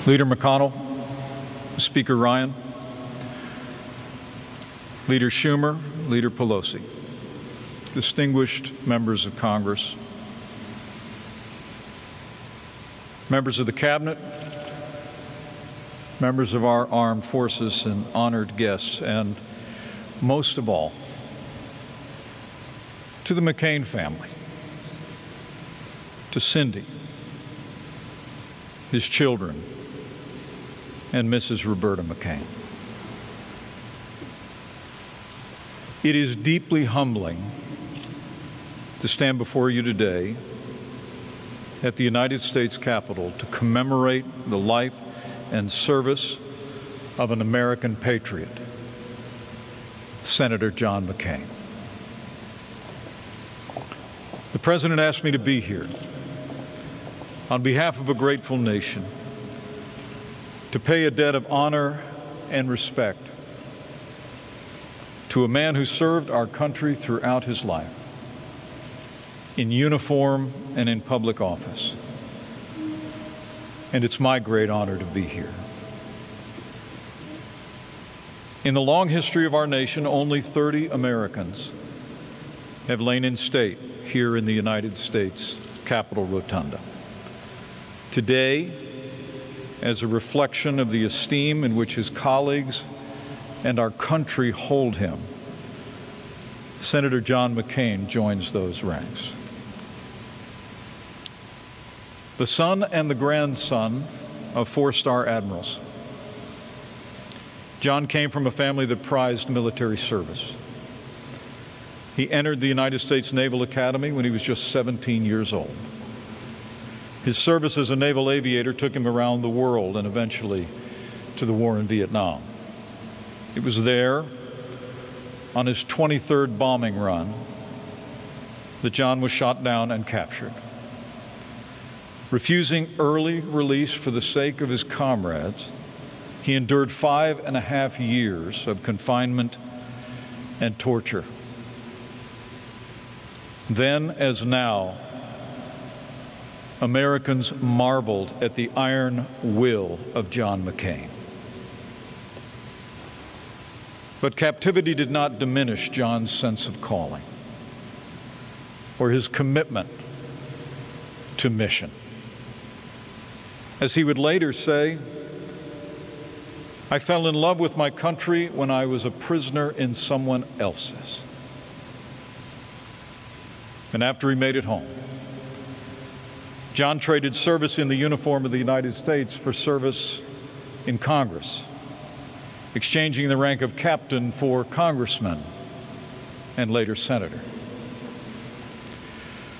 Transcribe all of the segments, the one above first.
Leader McConnell, Speaker Ryan, Leader Schumer, Leader Pelosi, distinguished members of Congress, members of the Cabinet, members of our armed forces, and honored guests, and most of all, to the McCain family, to Cindy, his children, and Mrs. Roberta McCain. It is deeply humbling to stand before you today at the United States Capitol to commemorate the life and service of an American patriot, Senator John McCain. The President asked me to be here on behalf of a grateful nation to pay a debt of honor and respect to a man who served our country throughout his life, in uniform and in public office. And it's my great honor to be here. In the long history of our nation, only 30 Americans have lain in state here in the United States Capitol Rotunda. Today, as a reflection of the esteem in which his colleagues and our country hold him, Senator John McCain joins those ranks. The son and the grandson of four-star admirals, John came from a family that prized military service. He entered the United States Naval Academy when he was just 17 years old. His service as a naval aviator took him around the world and eventually to the war in Vietnam. It was there, on his 23rd bombing run, that John was shot down and captured. Refusing early release for the sake of his comrades, he endured 5.5 years of confinement and torture. Then, as now, Americans marveled at the iron will of John McCain. But captivity did not diminish John's sense of calling or his commitment to mission. As he would later say, "I fell in love with my country when I was a prisoner in someone else's." And after he made it home, John traded service in the uniform of the United States for service in Congress, exchanging the rank of captain for congressman and later senator.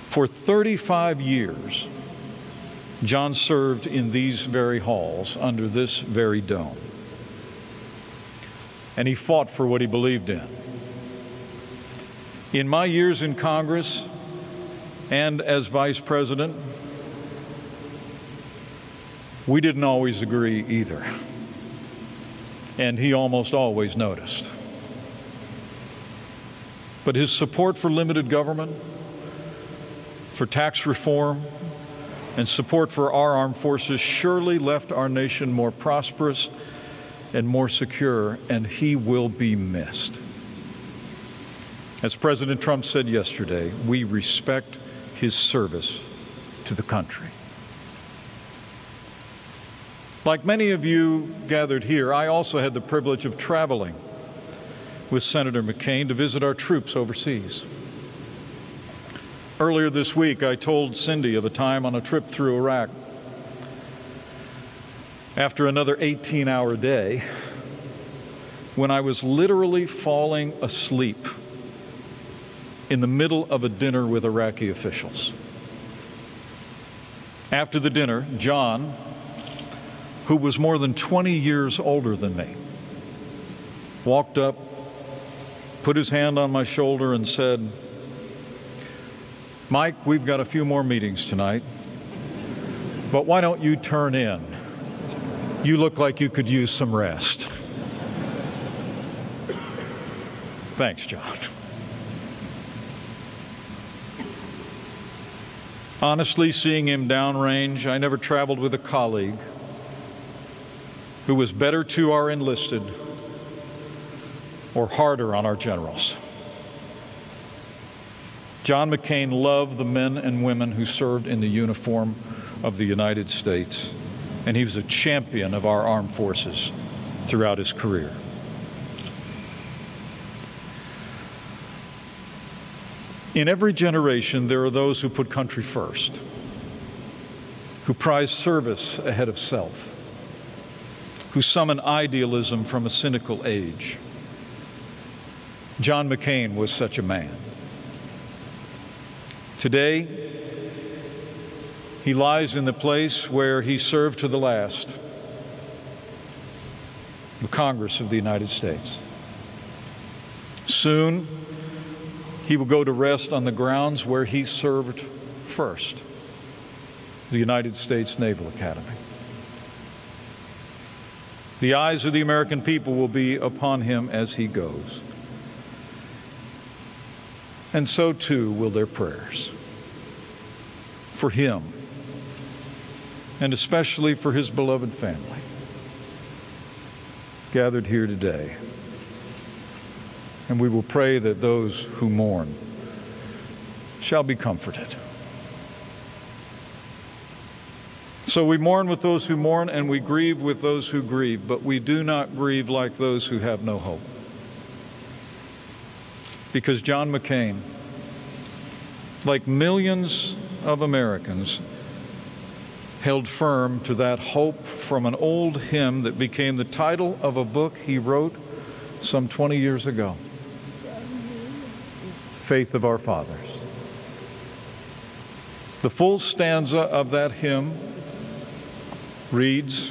For 35 years, John served in these very halls under this very dome. And he fought for what he believed in. In my years in Congress and as vice president, we didn't always agree either, and he almost always noticed. But his support for limited government, for tax reform, and support for our armed forces surely left our nation more prosperous and more secure, and he will be missed. As President Trump said yesterday, we respect his service to the country. Like many of you gathered here, I also had the privilege of traveling with Senator McCain to visit our troops overseas. Earlier this week, I told Cindy of a time on a trip through Iraq. After another 18-hour day, when I was literally falling asleep in the middle of a dinner with Iraqi officials. After the dinner, John, who was more than 20 years older than me, walked up, put his hand on my shoulder and said, "Mike, we've got a few more meetings tonight, but why don't you turn in? You look like you could use some rest." Thanks, John. Honestly, seeing him downrange, I never traveled with a colleague who was better to our enlisted or harder on our generals. John McCain loved the men and women who served in the uniform of the United States, and he was a champion of our armed forces throughout his career. In every generation, there are those who put country first, who prize service ahead of self, who summon idealism from a cynical age. John McCain was such a man. Today, he lies in the place where he served to the last, the Congress of the United States. Soon, he will go to rest on the grounds where he served first, the United States Naval Academy. The eyes of the American people will be upon him as he goes. And so too will their prayers for him, and especially for his beloved family gathered here today. And we will pray that those who mourn shall be comforted. So we mourn with those who mourn, and we grieve with those who grieve, but we do not grieve like those who have no hope. Because John McCain, like millions of Americans, held firm to that hope from an old hymn that became the title of a book he wrote some 20 years ago, Faith of Our Fathers. The full stanza of that hymn reads,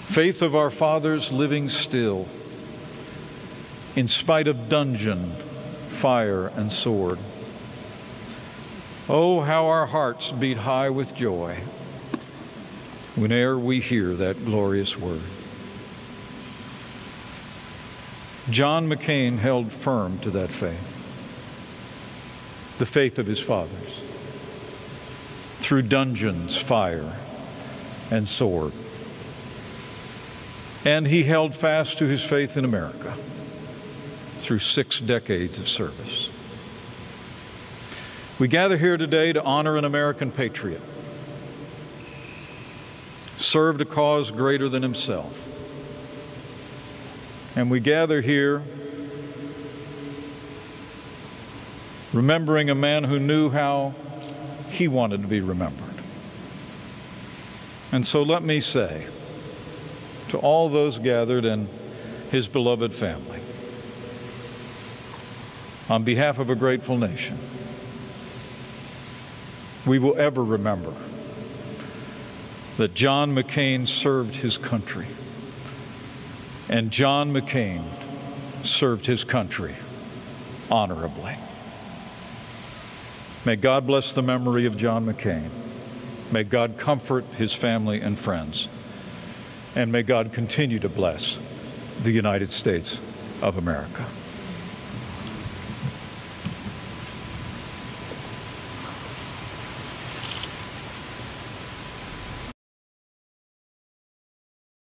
"Faith of our fathers living still, in spite of dungeon, fire, and sword. Oh, how our hearts beat high with joy whene'er we hear that glorious word." John McCain held firm to that faith, the faith of his fathers, through dungeons, fire, and sword. And he held fast to his faith in America through 6 decades of service. We gather here today to honor an American patriot, served a cause greater than himself. And we gather here remembering a man who knew how he wanted to be remembered. And so let me say to all those gathered and his beloved family, on behalf of a grateful nation, we will ever remember that John McCain served his country, and John McCain served his country honorably. May God bless the memory of John McCain. May God comfort his family and friends. And may God continue to bless the United States of America.